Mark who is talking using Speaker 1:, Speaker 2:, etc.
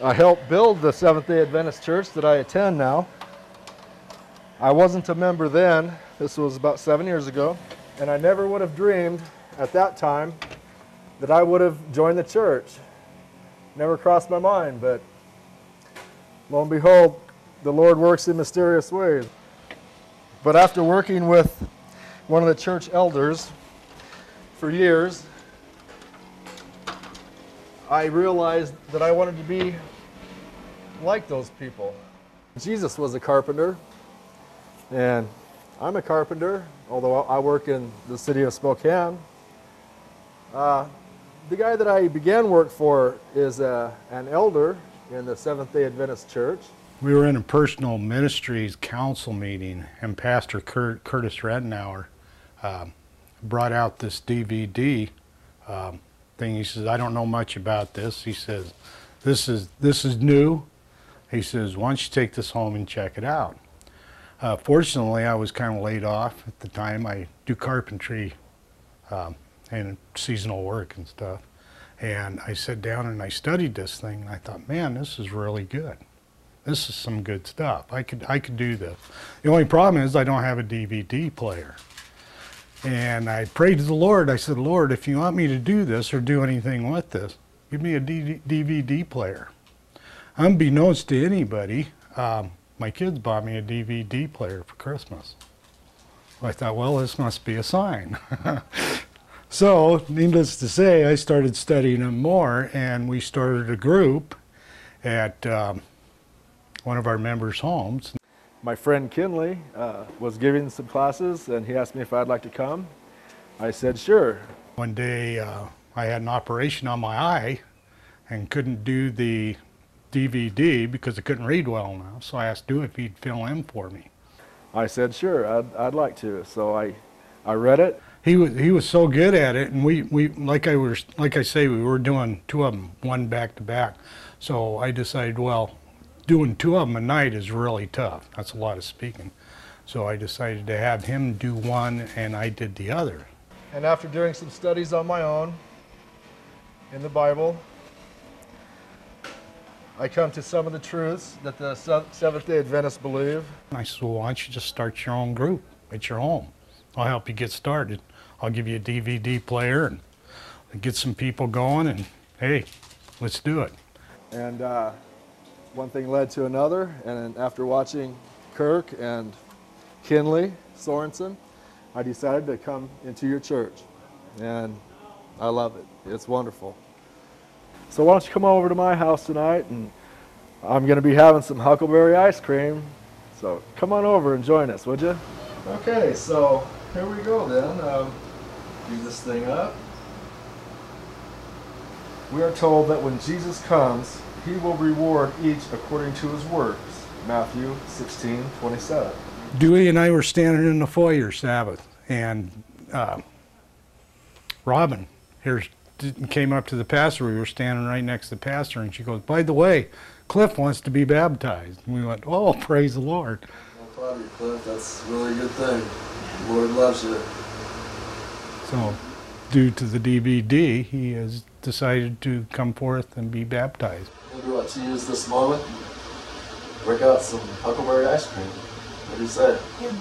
Speaker 1: I helped build the Seventh-day Adventist church that I attend now. I wasn't a member then. This was about 7 years ago. And I never would have dreamed at that time that I would have joined the church. Never crossed my mind, but lo and behold, the Lord works in mysterious ways. But after working with one of the church elders for years, I realized that I wanted to be like those people. Jesus was a carpenter, and I'm a carpenter, although I work in the city of Spokane. The guy that I began work for is an elder in the Seventh-day Adventist Church.
Speaker 2: We were in a personal ministries council meeting, and Pastor Curtis Rettenauer brought out this DVD thing. He says, "I don't know much about this." He says, this is new." He says, "Why don't you take this home and check it out?" Fortunately, I was kind of laid off at the time. I do carpentry and seasonal work and stuff. And I sat down and I studied this thing, and I thought, man, this is really good. This is some good stuff. I could do this. The only problem is I don't have a DVD player. And I prayed to the Lord. I said, "Lord, if you want me to do this or do anything with this, give me a DVD player." Unbeknownst to anybody, my kids bought me a DVD player for Christmas. I thought, well, this must be a sign. So, needless to say, I started studying them more, and we started a group at one of our members' homes.
Speaker 1: My friend Kinley was giving some classes, and he asked me if I'd like to come. I said, sure.
Speaker 2: One day, I had an operation on my eye and couldn't do the DVD because I couldn't read well enough, so I asked Stu if he'd fill in for me.
Speaker 1: I said, sure, I'd like to. So I read it.
Speaker 2: He was so good at it, and we like I say, we were doing two of them, one back to back. So I decided, well, doing two of them a night is really tough. That's a lot of speaking. So I decided to have him do one, and I did the other.
Speaker 1: And after doing some studies on my own in the Bible, I come to some of the truths that the Seventh-day Adventists believe.
Speaker 2: I said, well, why don't you just start your own group at your home? I'll help you get started. I'll give you a DVD player and get some people going, and hey, let's do it.
Speaker 1: And one thing led to another, and after watching Kirk and Kinley Sorensen, I decided to come into your church, and I love it. It's wonderful. So why don't you come over to my house tonight, and I'm going to be having some huckleberry ice cream, so come on over and join us, would you? Okay, so here we go then. Do this thing up. We are told that when Jesus comes, he will reward each according to his works. Matthew 16:27.
Speaker 2: Dewey and I were standing in the foyer Sabbath, and Robin here came up to the pastor. We were standing right next to the pastor, and she goes, "By the way, Cliff wants to be baptized." And we went, "Oh, praise the Lord."
Speaker 1: No problem, Cliff. That's a really good thing. The Lord loves you.
Speaker 2: So, due to the DVD, he has decided to come forth and be baptized.
Speaker 1: Maybe want to use this moment, break out some huckleberry ice cream. What do you say?
Speaker 3: Yeah.